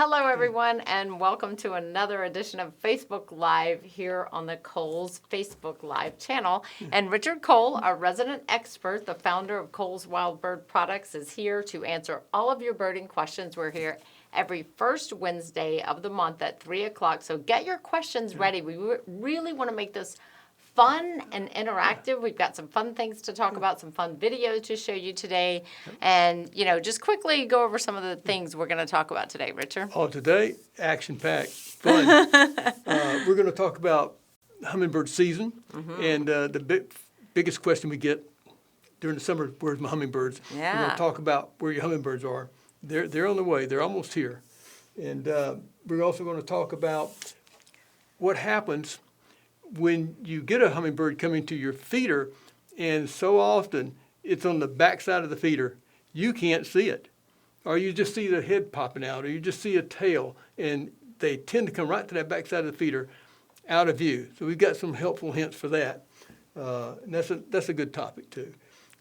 Hello, everyone, and welcome to another edition of Facebook Live here on the Cole's Facebook Live channel. And Richard Cole, our resident expert, the founder of Cole's Wild Bird Products, is here to answer all of your birding questions. We're here every first Wednesday of the month at 3 o'clock. So get your questions ready. We really want to make this fun and interactive. We've got some fun things to talk about, some fun videos to show you today. And, just quickly go over some of the things we're going to talk about today, Richard. Oh, today, action-packed, fun. We're going to talk about hummingbird season. And the biggest question we get during the summer, where's my hummingbirds? Yeah. We're going to talk about where your hummingbirds are. They're on the way. They're almost here. And we're also going to talk about what happens when you get a hummingbird coming to your feeder, and so often it's on the back side of the feeder. You can't see it. Or you just see the head popping out, or you just see a tail, and they tend to come right to that back side of the feeder out of view. So we've got some helpful hints for that. And that's a good topic, too.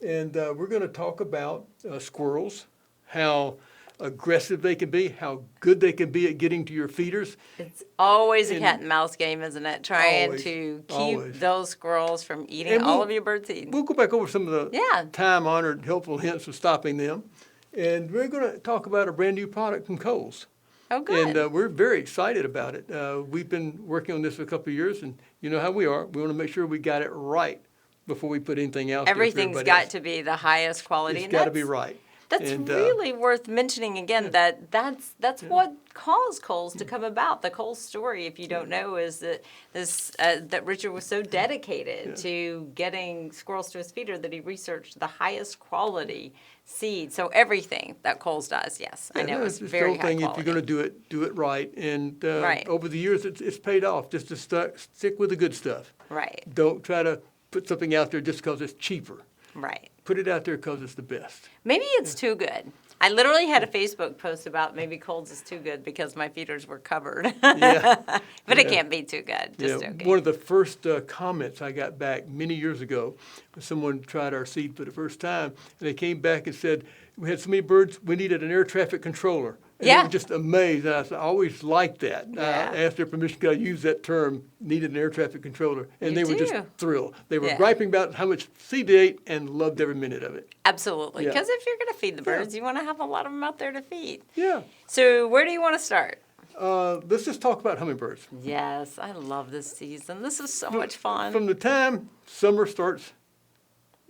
And we're going to talk about squirrels, how aggressive they can be, how good they can be at getting to your feeders. It's always a cat and mouse game, isn't it? Trying Always, to keep always. those squirrels from eating And all of your bird seed. We'll go back over some of the Yeah. time-honored helpful hints of stopping them. And we're going to talk about a brand new product from Cole's. Oh, good. And we're very excited about it. We've been working on this for a couple of years, and you know how we are. We want to make sure we got it right before we put anything out there for Everything's everybody got else. to be the highest quality. It's and got to that's- be right. That's And, really worth mentioning again. That's what caused Cole's to come about. The Cole's story, if you don't know, is that that Richard was so dedicated to getting squirrels to his feeder that he researched the highest quality seed. So everything that Cole's does, yes, I know, no, is it's very the high whole thing. quality. If you're going to do it right. And Right. over the years, it's paid off just to stick with the good stuff. Right, Don't try to put something out there just because it's cheaper. right. Put it out there because it's the best. Maybe it's too good. I literally had a Facebook post about maybe Cole's is too good because my feeders were covered. Yeah. But it Yeah. can't be too good. Just Yeah, okay. one of the first comments I got back many years ago, when someone tried our seed for the first time, and they came back and said, we had so many birds, we needed an air traffic controller. And they Yeah. were just amazed. And I said, I always liked that. Yeah. I asked their permission, could I use that term, needed an air traffic controller? And You they were just do. thrilled. They were Yeah. griping about how much seed they ate and loved every minute of it. Absolutely. Yeah. Because if you're going to feed the Yeah. birds, you want to have a lot of them out there to feed. Yeah. So where do you want to start? Let's just talk about hummingbirds. Yes, I love this season. This is so much fun. From the time summer starts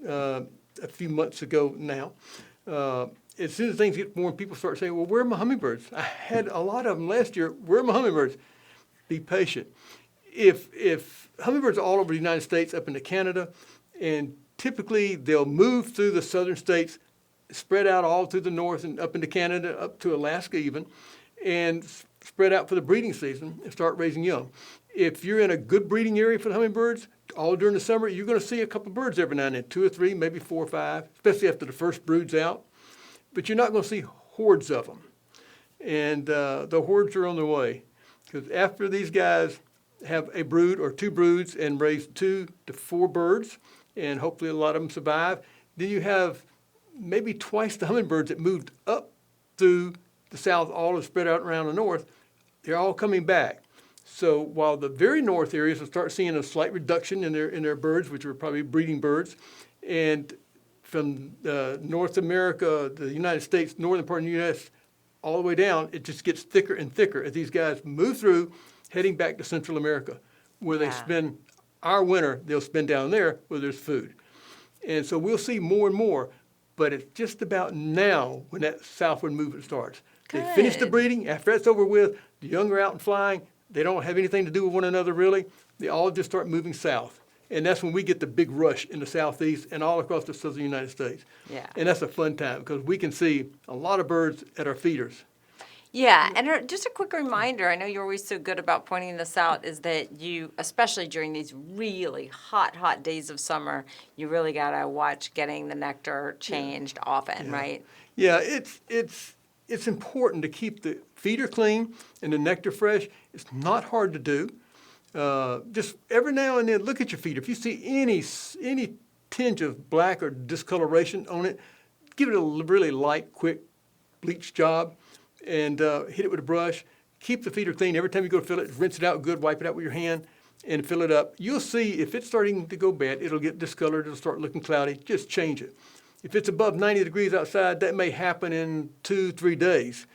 a few months ago now, as soon as things get warm, people start saying, well, where are my hummingbirds? I had a lot of them last year. Where are my hummingbirds? Be patient. If hummingbirds are all over the United States, up into Canada, and typically they'll move through the southern states, spread out all through the north and up into Canada, up to Alaska even, and spread out for the breeding season and start raising young. If you're in a good breeding area for the hummingbirds, all during the summer, you're going to see a couple birds every now and then, 2 or 3, maybe 4 or 5, especially after the first brood's out. But you're not going to see hordes of them. And the hordes are on their way. Because after these guys have a brood or 2 broods and raise 2 to 4 birds, and hopefully a lot of them survive, then you have maybe twice the hummingbirds that moved up through the south, all are spread out around the north. They're all coming back. So while the very north areas will start seeing a slight reduction in their birds, which are probably breeding birds, and from North America, the United States, northern part of the U.S., all the way down, it just gets thicker and thicker as these guys move through, heading back to Central America, where they Yeah. spend our winter, they'll spend down there where there's food. And so we'll see more and more, but it's just about now when that southward movement starts. They finish the Good. breeding. After that's over with, the young are out and flying. They don't have anything to do with one another, really. They all just start moving south. And that's when we get the big rush in the southeast and all across the southern United States. Yeah. And that's a fun time because we can see a lot of birds at our feeders. Yeah, and just a quick reminder, I know you're always so good about pointing this out, is that you, especially during these really hot, hot days of summer, you really got to watch getting the nectar changed often, right? Yeah, it's important to keep the feeder clean and the nectar fresh. It's not hard to do. Just every now and then, look at your feeder. If you see any tinge of black or discoloration on it, give it a really light, quick bleach job. and hit it with a brush. Keep the feeder clean. Every time you go to fill it, rinse it out good, wipe it out with your hand, and fill it up. You'll see if it's starting to go bad, it'll get discolored, it'll start looking cloudy. Just change it. If it's above 90 degrees outside, that may happen in 2-3 days.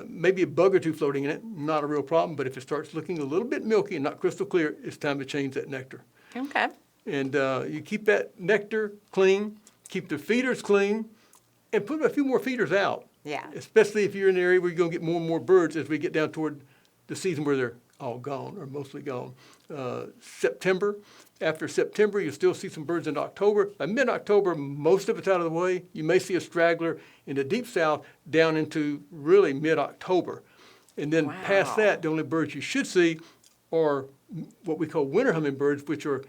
Maybe a bug or two floating in it, not a real problem, but if it starts looking a little bit milky and not crystal clear, it's time to change that nectar. Okay. And you keep that nectar clean, keep the feeders clean, and put a few more feeders out. Yeah. Especially if you're in an area where you're going to get more and more birds as we get down toward the season where they're all gone or mostly gone. September. After September, you'll still see some birds in October. By mid-October, most of it's out of the way. You may see a straggler in the deep south down into really mid-October. And then past that, the only birds you should see are what we call winter hummingbirds, which are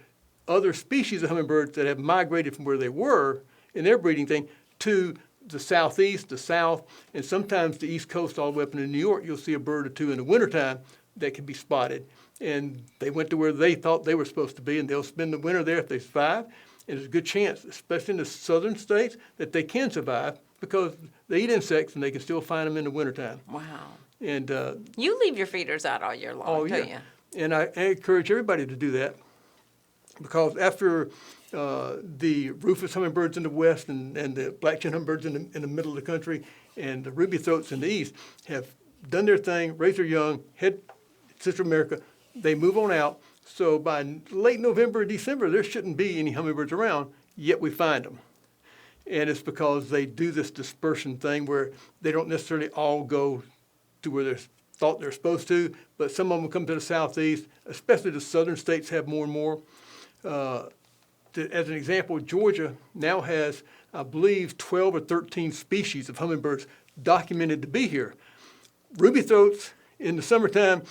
other species of hummingbirds that have migrated from where they were in their breeding thing to the southeast, the south, and sometimes the east coast all the way up into New York. You'll see a bird or two in the wintertime that can be spotted. And they went to where they thought they were supposed to be, and they'll spend the winter there if they survive. And there's a good chance, especially in the southern states, that they can survive because they eat insects and they can still find them in the wintertime. Wow. And You leave your feeders out all year long, don't you? And I encourage everybody to do that because after the rufous hummingbirds in the west and the black-chinned hummingbirds in the middle of the country and the ruby throats in the east have done their thing, raised their young, head Central America, they move on out. So by late November, December, there shouldn't be any hummingbirds around, yet we find them. And it's because they do this dispersion thing where they don't necessarily all go to where they're thought they're supposed to, but some of them come to the southeast, especially the southern states have more and more. As an example, Georgia now has, I believe, 12 or 13 species of hummingbirds documented to be here. Ruby throats in the summertime,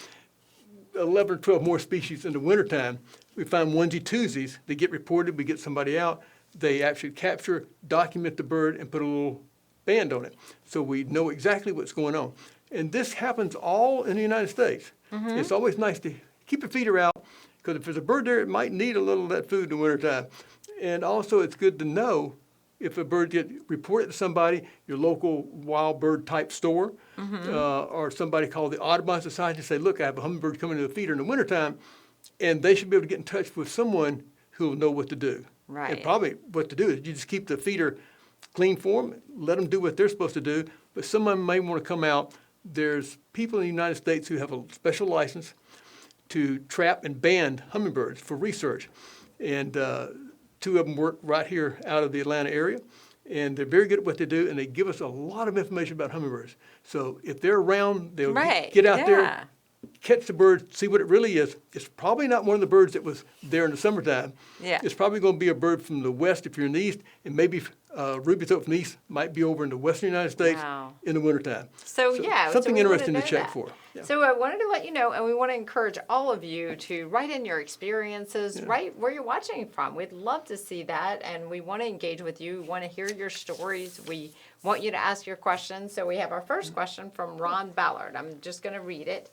11 or 12 more species in the wintertime. We find onesie-twosies. They get reported, we get somebody out. They actually capture, document the bird, and put a little band on it. So we know exactly what's going on. And this happens all in the United States. Mm-hmm. It's always nice to keep your feeder out, because if there's a bird there, it might need a little of that food in the wintertime. And also it's good to know if a bird gets reported to somebody, your local wild bird type store, or somebody called the Audubon Society, say, look, I have a hummingbird coming to the feeder in the wintertime, and they should be able to get in touch with someone who will know what to do. Right. And probably what to do is you just keep the feeder clean for them, let them do what they're supposed to do, but someone may want to come out. There's people in the United States who have a special license to trap and band hummingbirds for research. And two of them work right here out of the Atlanta area. And they're very good at what they do, and they give us a lot of information about hummingbirds. So if they're around, they'll get out there, catch the bird, see what it really is. It's probably not one of the birds that was there in the summertime. Yeah. It's probably going to be a bird from the west if you're in the east, and maybe ruby throat from the east might be over in the western United States in the wintertime. So something interesting to check for. Yeah. So I wanted to let you know, and we want to encourage all of you to write in your experiences, write where you're watching from. We'd love to see that, and we want to engage with you. We want to hear your stories. We want you to ask your questions. So we have our first question from Ron Ballard. I'm just going to read it.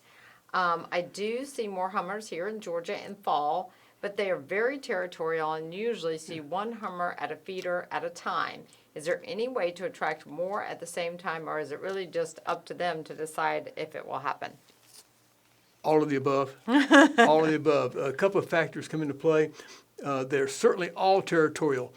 I do see more hummers here in Georgia in fall, but they are very territorial and usually see one hummer at a feeder at a time. Is there any way to attract more at the same time, or is it really just up to them to decide if it will happen? All of the above. All of the above. A couple of factors come into play. They're certainly all territorial.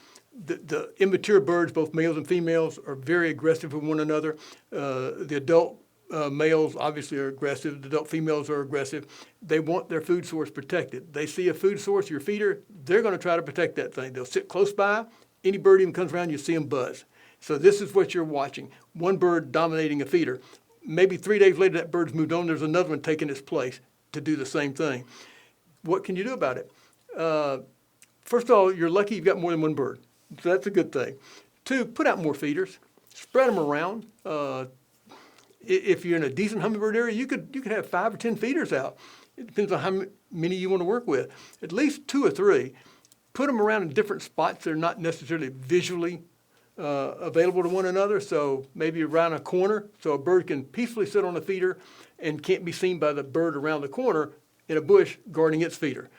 The immature birds, both males and females, are very aggressive with one another. The adult males obviously are aggressive. The adult females are aggressive. They want their food source protected. They see a food source, your feeder, they're going to try to protect that thing. They'll sit close by. Any bird even comes around, you see them buzz. So this is what you're watching. One bird dominating a feeder. Maybe 3 days later, that bird's moved on. There's another one taking its place to do the same thing. What can you do about it? First of all, you're lucky you've got more than one bird. So that's a good thing. 2, put out more feeders. Spread them around. If you're in a decent hummingbird area, you could have 5 or 10 feeders out. It depends on how many you want to work with. At least 2 or 3. Put them around in different spots that are not necessarily visually available to one another. So maybe around a corner, so a bird can peacefully sit on a feeder and can't be seen by the bird around the corner in a bush guarding its feeder.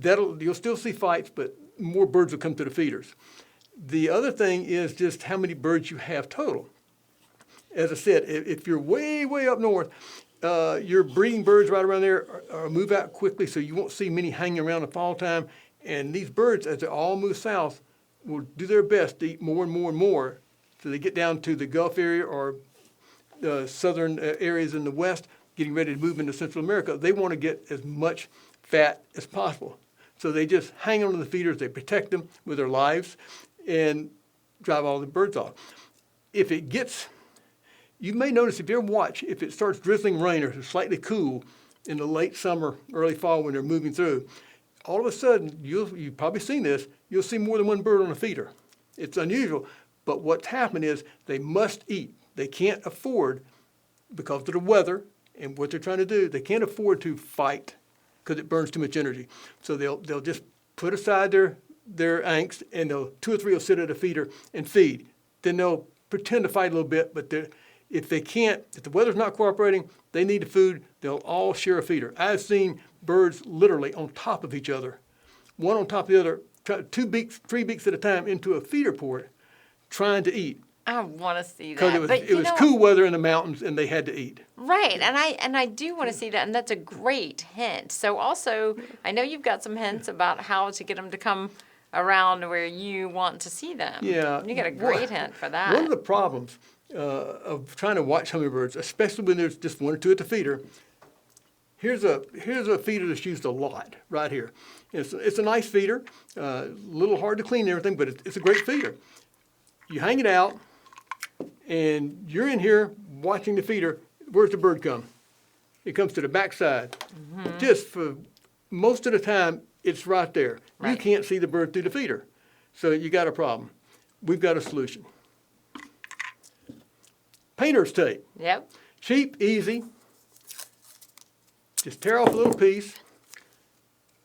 You'll still see fights, but more birds will come to the feeders. The other thing is just how many birds you have total. as I said, if you're way, way up north, your breeding birds right around there are move out quickly, so you won't see many hanging around in fall time. And these birds, as they all move south, will do their best to eat more and more and more. So they get down to the Gulf area or the southern areas in the west, getting ready to move into Central America. They want to get as much fat as possible. So they just hang on to the feeders, they protect them with their lives, and drive all the birds off. If it gets, you may notice if you ever watch, if it starts drizzling rain or it's slightly cool in the late summer, early fall when they're moving through, all of a sudden, you've probably seen this, you'll see more than one bird on a feeder. It's unusual, but what's happened is they must eat. They can't afford, because of the weather and what they're trying to do, they can't afford to fight because it burns too much energy. So they'll just put aside their angst, and 2 or 3 will sit at a feeder and feed. Then they'll pretend to fight a little bit, but if they can't, if the weather's not cooperating, they need the food, they'll all share a feeder. I've seen birds literally on top of each other, one on top of the other, 2 beaks, 3 beaks at a time into a feeder port, trying to eat. I want to see that. Because it was cool weather in the mountains, and they had to eat. Right, and I do want to see that, and that's a great hint. So also, I know you've got some hints about how to get them to come around where you want to see them. Yeah. You get a great hint for that. One of the problems of trying to watch hummingbirds, especially when there's just 1 or 2 at the feeder, here's a feeder that's used a lot right here. It's a nice feeder, a little hard to clean and everything, but it's a great feeder. You hang it out, and you're in here watching the feeder. Where's the bird come? It comes to the backside. Mm-hmm. Just for most of the time, it's right there. Right. You can't see the bird through the feeder. So you got a problem. We've got a solution. Painter's tape. Yep. Cheap, easy. Just tear off a little piece.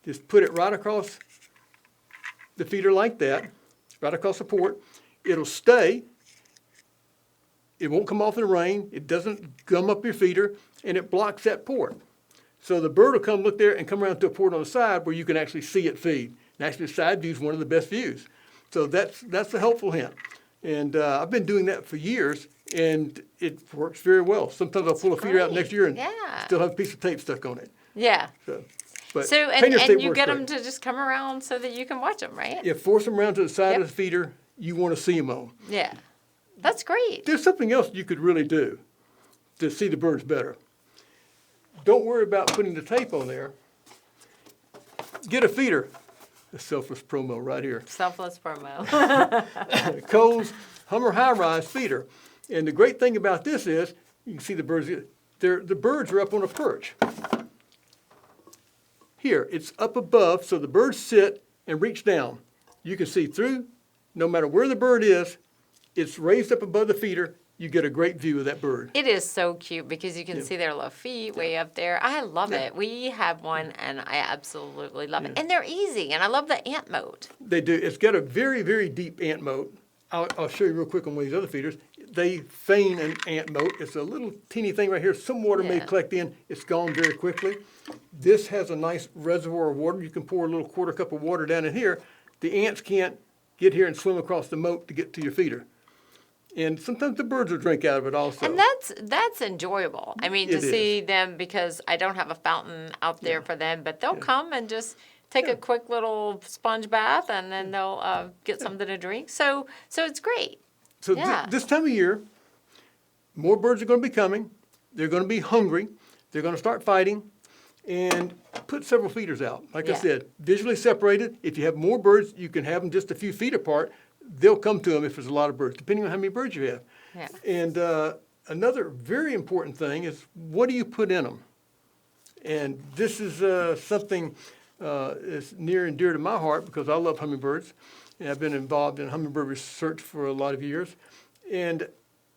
Just put it right across the feeder like that, right across the port. It'll stay. It won't come off in the rain. It doesn't gum up your feeder, and it blocks that port. So the bird will come look there and come around to a port on the side where you can actually see it feed. And actually, the side view is one of the best views. So that's a helpful hint. And I've been doing that for years, and it works very well. Sometimes I'll pull a feeder out next year and still have a piece of tape stuck on it. Yeah. So and you get them to just come around so that you can watch them, right? Yeah, force them around to the side of the feeder you want to see them on. Yeah. That's great. There's something else you could really do to see the birds better. Don't worry about putting the tape on there. Get a feeder. A selfless promo right here. Selfless promo. Cole's Hummer High Rise feeder. And the great thing about this is, you can see the birds, the birds are up on a perch. Here, it's up above, so the birds sit and reach down. You can see through, no matter where the bird is, it's raised up above the feeder. You get a great view of that bird. It is so cute because you can see their little feet way up there. I love it. We have one, and I absolutely love it. And they're easy, and I love the ant moat. They do. It's got a very, very deep ant moat. I'll show you real quick on one of these other feeders. They feign an ant moat. It's a little teeny thing right here. Some water may collect in. It's gone very quickly. This has a nice reservoir of water. You can pour a little 1/4 cup of water down in here. The ants can't get here and swim across the moat to get to your feeder. And sometimes the birds will drink out of it also. And that's enjoyable. I mean, to see them, because I don't have a fountain out there for them, but they'll come and just take a quick little sponge bath, and then they'll get something to drink. So it's great. So this time of year, more birds are going to be coming. They're going to be hungry. They're going to start fighting. And put several feeders out. Like I said, visually separated. If you have more birds, you can have them just a few feet apart. They'll come to them if there's a lot of birds, depending on how many birds you have. Yeah. And another very important thing is, what do you put in them? And this is something that's near and dear to my heart because I love hummingbirds. And I've been involved in hummingbird research for a lot of years. And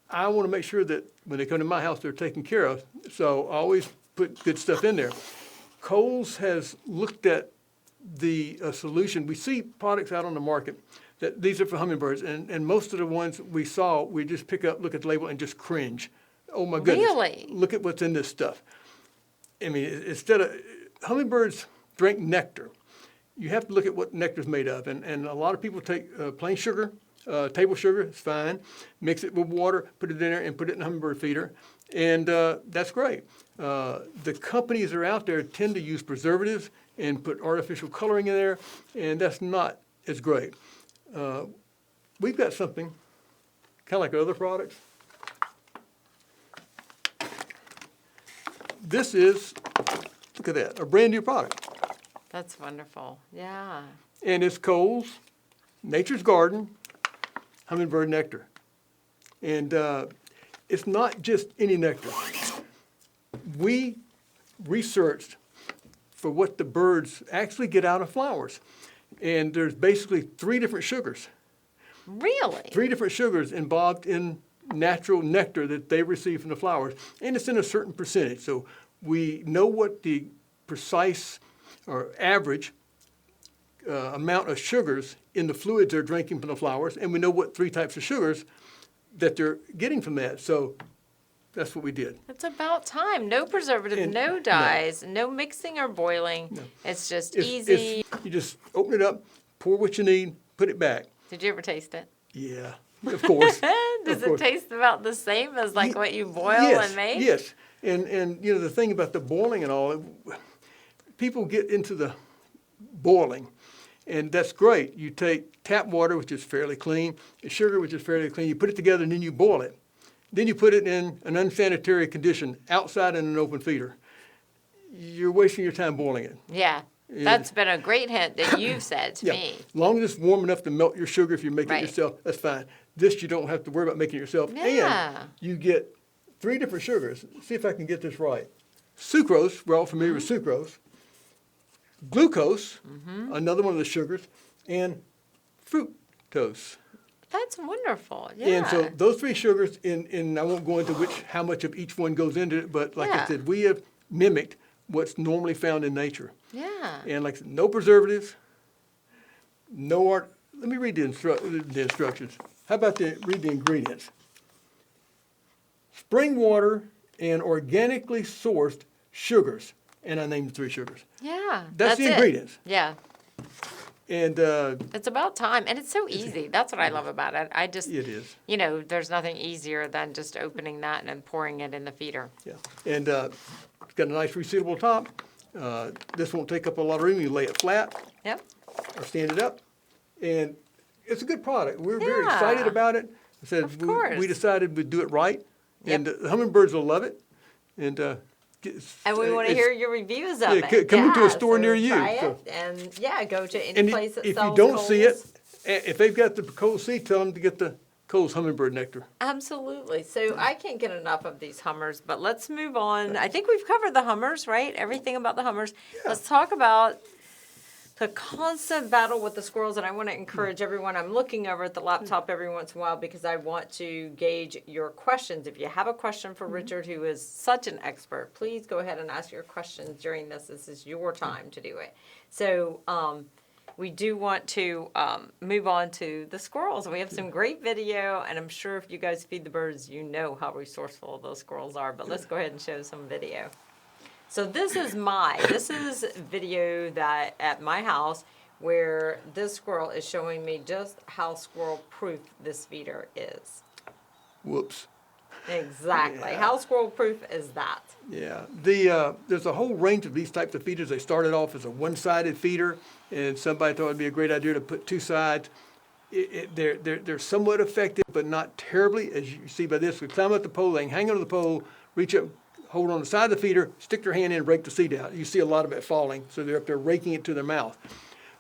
I want to make sure that when they come to my house, they're taken care of. So I always put good stuff in there. Cole's has looked at the solution. We see products out on the market that these are for hummingbirds, and most of the ones we saw, we just pick up, look at the label, and just cringe. Oh my goodness! Really? Look at what's in this stuff. I mean, instead of hummingbirds drink nectar, you have to look at what nectar's made of, and a lot of people take plain sugar table sugar, it's fine. Mix it with water, put it in there, and put it in a hummingbird feeder. And that's great. The companies that are out there tend to use preservatives and put artificial coloring in there, and that's not as great. We've got something kind of like our other products. This is, look at that, a brand new product. That's wonderful. Yeah. And it's Cole's Nature's Garden Hummingbird Nectar. And it's not just any nectar. We researched for what the birds actually get out of flowers. And there's basically 3 different sugars. Really? 3 different sugars involved in natural nectar that they receive from the flowers. And it's in a certain percentage. So we know what the precise or average amount of sugars in the fluids they're drinking from the flowers. And we know what 3 types of sugars that they're getting from that. So that's what we did. It's about time. No preservative, And- no dyes, no mixing or boiling. No. It's just It's- easy. you just open it up, pour what you need, put it back. Did you ever taste it? Yeah, of course. Does Of it course. taste about the same as like what you boil Yes, and make? yes. And you know, the thing about the boiling and all, people get into the boiling, and that's great. You take tap water, which is fairly clean, and sugar, which is fairly clean. You put it together, and then you boil it. Then you put it in an unsanitary condition outside in an open feeder. You're wasting your time boiling it. Yeah. Yeah. That's been a great hint that you've said to Yeah, me. as long as it's warm enough to melt your sugar if you make Right. it yourself, that's fine. This, you don't have to worry about making it yourself. Yeah. And you get 3 different sugars. See if I can get this right. Sucrose, we're all familiar with sucrose. Glucose, another one of the sugars, and fructose. That's wonderful. Yeah. And so those 3 sugars, and I won't go into how much of each one goes into it, but like Yeah. I said, we have mimicked what's normally found in nature. Yeah. And like I said, no preservatives, no art. Let me read the instructions. How about read the ingredients? Spring water and organically sourced sugars. And I named 3 sugars. Yeah. That's the it. ingredients. Yeah. And It's about time. And it's so easy. That's what I love about it. I just, it is. you know, there's nothing easier than just opening that and then pouring it in the feeder. Yeah. And it's got a nice reseatable top. This won't take up a lot of room. You lay it flat Yep. or stand it up. And it's a good product. We're very Yeah. excited about it. I said Of course. we decided we'd do it right. Yep. And the hummingbirds will love it. And And we want to hear your reviews of yeah, it. come into a store so near you, Try so. it and yeah, go to any and place that if sells you don't see it, Coles. if they've got the Cole's seed, tell them to get the Cole's hummingbird nectar. Absolutely. So I can't get enough of these hummers, but let's move on. I think we've covered the hummers, right? Everything about the hummers. Let's talk about the constant battle with the squirrels, and I want to encourage everyone. I'm looking over at the laptop every once in a while because I want to gauge your questions. If you have a question for Richard, who is such an expert, please go ahead and ask your questions during this. This is your time to do it. So we do want to move on to the squirrels. We have some great video, and I'm sure if you guys feed the birds, you know how resourceful those squirrels are. But let's go ahead and show some video. So this is video that at my house where this squirrel is showing me just how squirrel proof this feeder is. Whoops. Exactly. Yeah. How squirrel proof is that? Yeah. There's a whole range of these types of feeders. They started off as a one-sided feeder, and somebody thought it'd be a great idea to put 2 sides. They're somewhat effective, but not terribly, as you see by this. We climb up the pole, they can hang onto the pole, reach up, hold on the side of the feeder, stick their hand in and rake the seed out. You see a lot of it falling, so they're up there raking it to their mouth.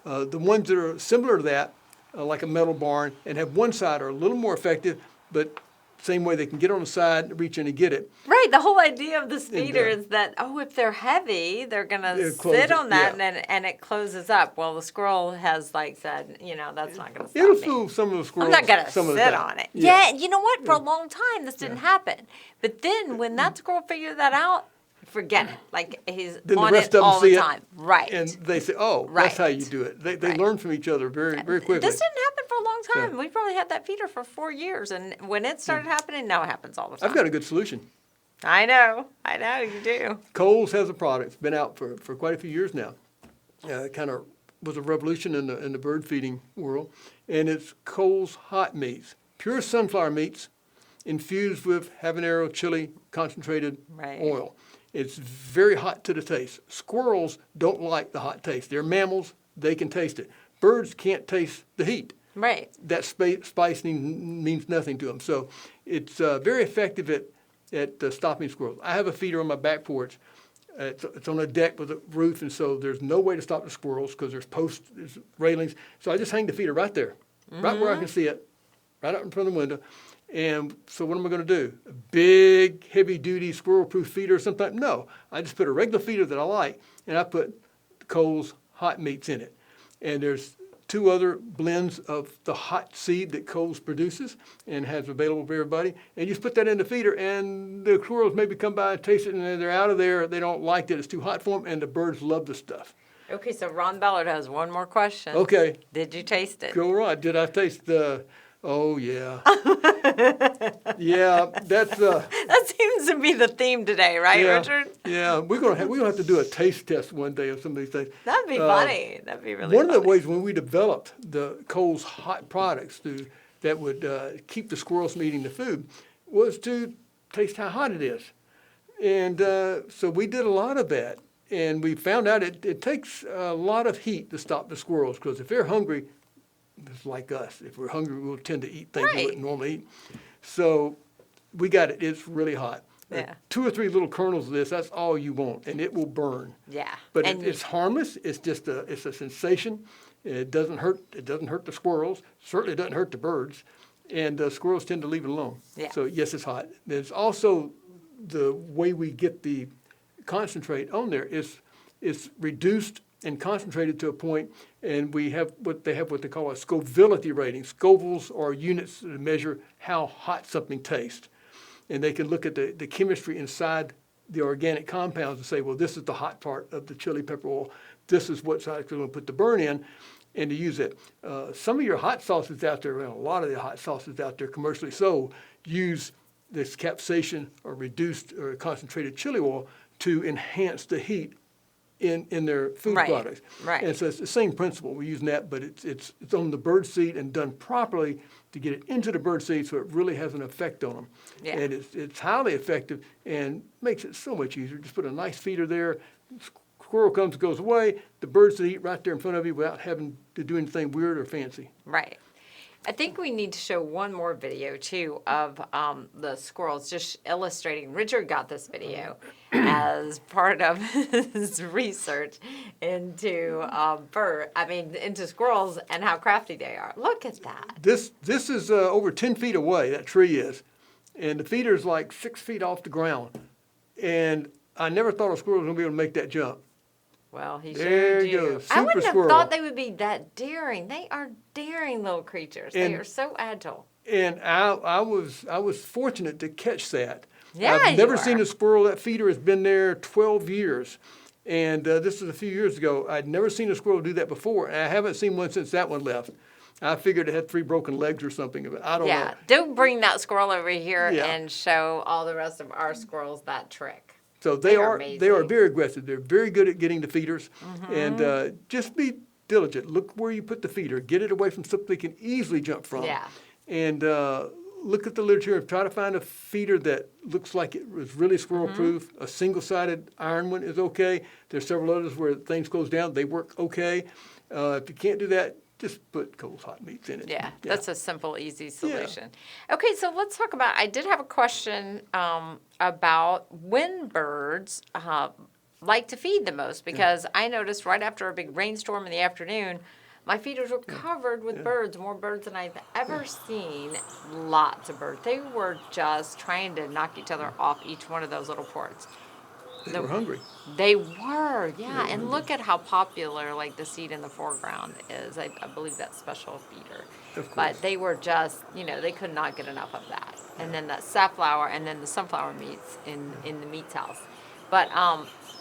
The ones that are similar to that, like a metal barn, and have one side are a little more effective, but same way they can get on the side, reach in and get it. Right. The whole idea of this feeder And, is that, if they're heavy, they're going to It'll close sit it, on that yeah. and it closes up. Well, the squirrel has said, that's not going to stop It'll me. fool some of the I'm squirrels. not going to some of the sit time. on it. Yeah. Yeah, you know what? For a long time, this didn't happen. But then when that squirrel figured that out, forget it. Like, he's Then the on rest it of them all see the it, time. Right. And they say, oh, Right. that's how you do it. They Right. learn from each other very, very quickly. This didn't happen for a long time. Yeah. We probably had that feeder for 4 years. And when it started happening, now it happens all the time. I've got a good solution. I know, you do. Cole's has a product. It's been out for quite a few years now. Kind of was a revolution in the bird feeding world, and it's Cole's hot meats, pure sunflower meats, infused with habanero chili concentrated Right. oil. It's very hot to the taste. Squirrels don't like the hot taste. They're mammals; they can taste it. Birds can't taste the heat. Right. That spice means nothing to them. So it's very effective at stopping squirrels. I have a feeder on my back porch. It's on a deck with a roof, and so there's no way to stop the squirrels because there's posts, there's railings. So I just hang the feeder right there, right where I can see it, right up in front of the window. And so what am I going to do? A big, heavy-duty, squirrel-proof feeder or something? No. I just put a regular feeder that I like, and I put Cole's hot meats in it. And there's 2 other blends of the hot seed that Cole's produces and has available for everybody. And you just put that in the feeder, and the squirrels maybe come by and taste it, and they're out of there. They don't like it. It's too hot for them, and the birds love the stuff. Okay, so Ron Ballard has one more question. Okay. Did you taste it? Go right. Did I taste the... Oh, yeah. Yeah, that's... That seems to be the theme today, right, yeah, Richard? Yeah, we're gonna have to do a taste test one day of some of these things. That'd be funny. That'd be really One funny. of the ways when we developed the Cole's hot products that would keep the squirrels from eating the food was to taste how hot it is. And so we did a lot of that. And we found out it takes a lot of heat to stop the squirrels, because if they're hungry, it's like us. If we're hungry, we'll tend to eat things we wouldn't normally eat. So we got it. It's really hot. Yeah. 2 or 3 little kernels of this, that's all you want, and it will burn. Yeah. But And it's harmless. It's just it's a sensation. It doesn't hurt. It doesn't hurt the squirrels. Certainly doesn't hurt the birds. And squirrels tend to leave it alone. Yeah. So yes, it's hot. There's also the way we get the concentrate on there is reduced and concentrated to a point, and we have what they call a Scovility rating. Scovilles are units that measure how hot something tastes. And they can look at the chemistry inside the organic compounds and say, well, this is the hot part of the chili pepper oil. This is what's actually going to put the burn in, and to use it. Some of your hot sauces out there, well, a lot of the hot sauces out there commercially sold, use this capsaicin or reduced or concentrated chili oil to enhance the heat in their food products. Right. And so it's the same principle. We're using that, but it's on the bird seed and done properly to get it into the bird seed so it really has an effect on them. Yeah. And it's highly effective and makes it so much easier. Just put a nice feeder there. Squirrel comes, goes away. The birds eat right there in front of you without having to do anything weird or fancy. Right. I think we need to show one more video, too, of the squirrels, just illustrating. Richard got this video as part of his research into into squirrels and how crafty they are. Look at that. This is over 10 feet away, that tree is. And the feeder's like 6 feet off the ground. And I never thought a squirrel was going to be able to make that jump. Well, he There sure you do. go. I Super wouldn't have squirrel. thought they would be that daring. They are daring little creatures. They And- are so agile. And I was fortunate to catch that. Yeah, I've never you seen were. a squirrel. That feeder has been there 12 years. And this was a few years ago. I'd never seen a squirrel do that before. And I haven't seen one since that one left. I figured it had 3 broken legs or something. But I don't know. Yeah, don't bring that squirrel over here Yeah. and show all the rest of our squirrels that trick. So They they are are amazing. very aggressive. They're very good at getting the feeders. And just be diligent. Look where you put the feeder. Get it away from something they can easily jump from. Yeah. And look at the literature and try to find a feeder that looks like it was really squirrel-proof. A single-sided iron one is okay. There's several others where things close down. They work okay. If you can't do that, just put Cole's hot meats in it. Yeah, that's a simple, easy solution. Okay, so let's talk about, I did have a question about when birds like to feed the most, because I noticed right after a big rainstorm in the afternoon, my feeders were covered with birds, more birds than I've ever seen. Lots of birds. They were just trying to knock each other off each one of those little ports. They were hungry. They were, yeah. And look at how popular, like, the seed in the foreground is. I believe that's special feeder. Of course. But they were just, they could not get enough of that. And then that safflower and then the sunflower meats in the meats house. But,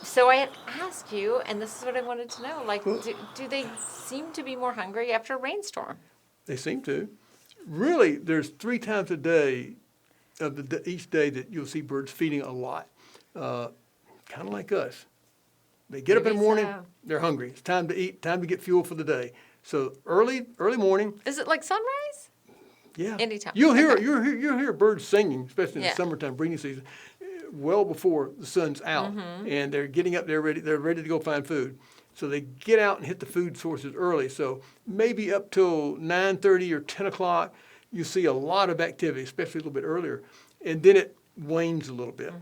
so I had asked you, and this is what I wanted to know, like, do they seem to be more hungry after a rainstorm? They seem to. Really, there's 3 times a day of each day that you'll see birds feeding a lot. Kind of like us. They get up in Maybe the morning, so. they're hungry. It's time to eat, time to get fuel for the day. So early morning, Is it like sunrise? yeah. Anytime. You'll hear Okay. you'll hear birds singing, especially in Yeah. the summertime breeding season, well before the sun's out, and they're getting up. They're ready to go find food. So they get out and hit the food sources early. So maybe up till 9:30 or 10 o'clock, you see a lot of activity, especially a little bit earlier, and then it wanes a little bit,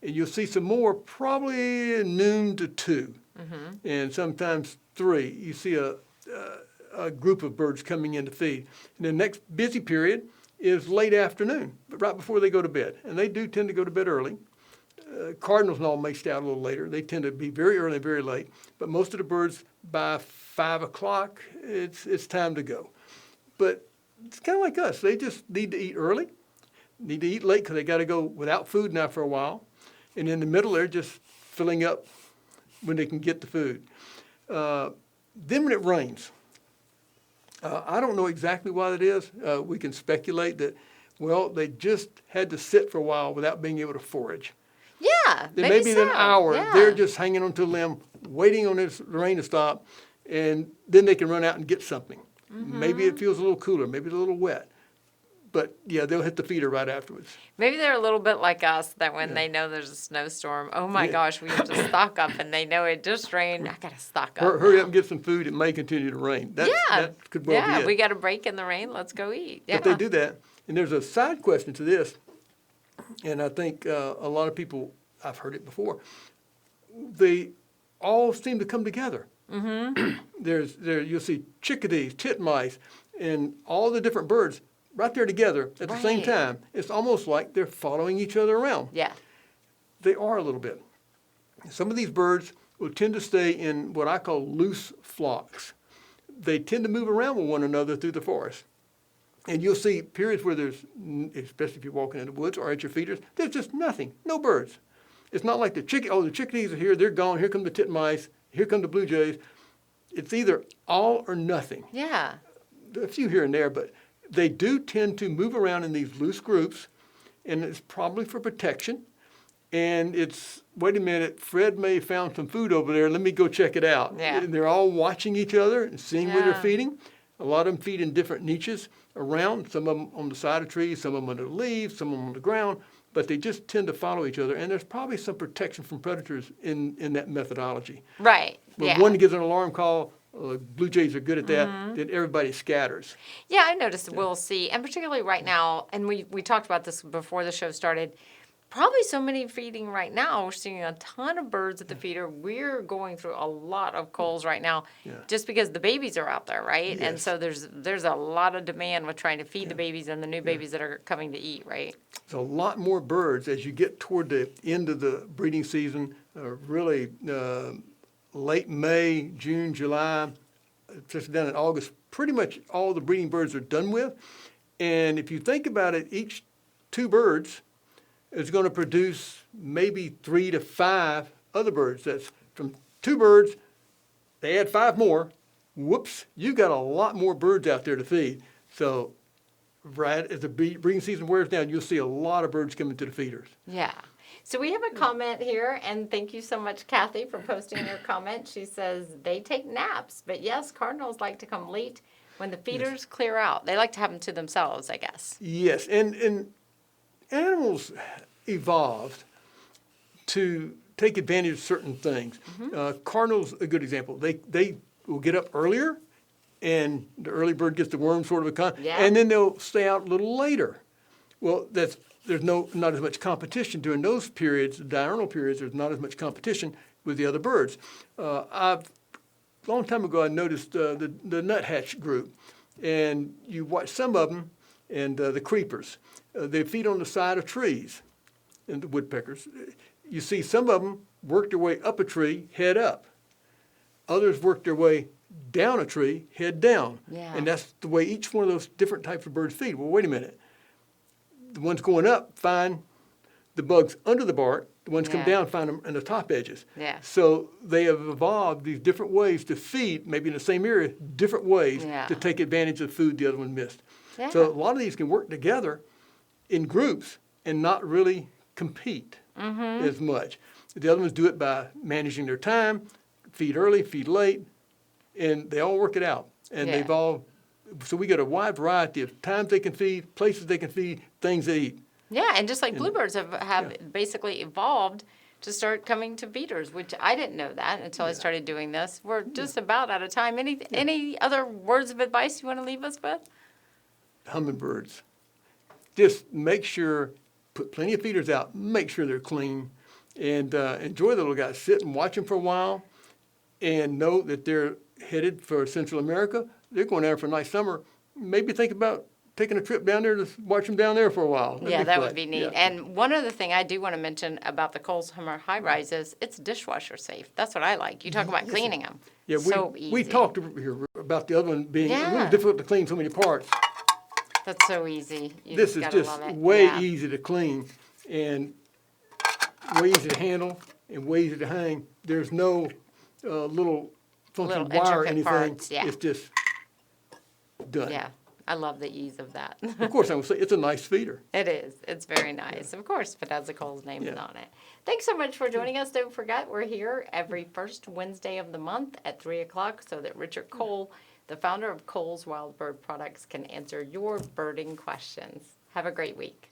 and you'll see some more probably noon to 2, and sometimes 3. You see a group of birds coming in to feed. And the next busy period is late afternoon, but right before they go to bed. And they do tend to go to bed early. Cardinals and all may stay out a little later. They tend to be very early and very late. But most of the birds, by 5 o'clock, it's time to go. But it's kind of like us. They just need to eat early, need to eat late because they got to go without food now for a while. And in the middle, they're just filling up when they can get the food. Then when it rains, I don't know exactly why that is. We can speculate that, well, they just had to sit for a while without being able to forage. Yeah, Then maybe maybe so. an hour, Yeah. they're just hanging onto a limb, waiting on this rain to stop, and then they can run out and get something. Maybe it feels a little cooler, maybe it's a little wet. But yeah, they'll hit the feeder right afterwards. Maybe they're a little bit like us that when they know there's a snowstorm, oh my gosh, we have to stock up, and they know it just rained. I gotta stock up. Hurry now. up and get some food. It may continue to rain. That could well be Yeah, it. we got a break in the rain. Let's go eat. Yeah. But they do that. And there's a side question to this, and I think a lot of people, I've heard it before, they all seem to come together. You'll see chickadees, titmice, and all the different birds right there together at the same Right. time. It's almost like they're following each other around. Yeah. They are a little bit. Some of these birds will tend to stay in what I call loose flocks. They tend to move around with one another through the forest. And you'll see periods where there's, especially if you're walking in the woods or at your feeders, there's just nothing, no birds. It's not like the chickadees are here, they're gone, here come the titmice, here come the blue jays. It's either all or nothing. Yeah. A few here and there, but they do tend to move around in these loose groups, and it's probably for protection. And it's, wait a minute, Fred may have found some food over there. Let me go check it out. Yeah. And they're all watching each other and seeing where they're Yeah. feeding. A lot of them feed in different niches around, some of them on the side of trees, some of them under the leaves, some of them on the ground, but they just tend to follow each other. And there's probably some protection from predators in that methodology. Right. When Yeah. one gives an alarm call, blue jays are good at that, then everybody scatters. Yeah, I noticed we'll see, and particularly right now, and we talked about this before the show started, probably so many feeding right now. We're seeing a ton of birds at the feeder. We're going through a lot of culls right now just because the babies are out there, right? And Yes. so there's a lot of demand with trying to feed the babies and the new babies that are coming to eat, right? There's a lot more birds as you get toward the end of the breeding season, really late May, June, July, just down in August. Pretty much all the breeding birds are done with. And if you think about it, each 2 birds is going to produce maybe 3 to 5 other birds. That's from 2 birds, they add 5 more. Whoops, you got a lot more birds out there to feed. So right as the breeding season wears down, you'll see a lot of birds coming to the feeders. Yeah. So we have a comment here, and thank you so much, Kathy, for posting your comment. She says they take naps, but yes, cardinals like to come late when the feeders clear out. They like to have them to themselves, I guess. Yes, and animals evolved to take advantage of certain things. Cardinals, a good example. They will get up earlier, and the early bird gets the worm sort of and then they'll stay out a little later. Well, there's not as much competition during those periods, the diurnal periods. There's not as much competition with the other birds. A long time ago, I noticed the nuthatch group, and you watch some of them, and the creepers. They feed on the side of trees, and the woodpeckers. You see some of them work their way up a tree, head up. Others work their way down a tree, head down. Yeah. And that's the way each one of those different types of birds feed. Well, wait a minute. The ones going up find the bugs under the bark. The ones come down find them in the top edges. Yeah. So they have evolved these different ways to feed, maybe in the same area, different ways to take advantage of food the other one missed. Yeah. So a lot of these can work together in groups and not really compete as much. The other ones do it by managing their time, feed early, feed late, and they all work it out. And Yeah. they've all, so we got a wide variety of times they can feed, places they can feed, things they eat. Yeah, and just like And- bluebirds have yeah. basically evolved to start coming to feeders, which I didn't know that until I Yeah. started doing this. We're just about out of time. Any other words of advice you want to leave us with? Hummingbirds. Just make sure, put plenty of feeders out, make sure they're clean, and enjoy the little guys. Sit and watch them for a while, and know that they're headed for Central America. They're going there for a nice summer. Maybe think about taking a trip down there to watch them down there for a while. That'd Yeah, be that fun. would be neat. Yeah. And one other thing I do want to mention about the Coles Hummer High Rise is it's dishwasher safe. That's what I like. You talk about cleaning them. Yeah, So easy. we talked here about the other one being a Yeah. little difficult to clean so many parts. That's so easy. You This is gotta just love it. way Yeah. easy to clean and way easy to handle and way easy to hang. There's no little funky Little wire or intricate anything. parts, yeah. It's just done. Yeah, I love the ease of that. Of course, I would say it's a nice feeder. It is. It's very nice. Of course, if it has a Coles name Yeah. on it. Thanks so much for joining us. Don't forget, we're here every first Wednesday of the month at 3 o'clock so that Richard Cole, the founder of Cole's Wild Bird Products, can answer your birding questions. Have a great week.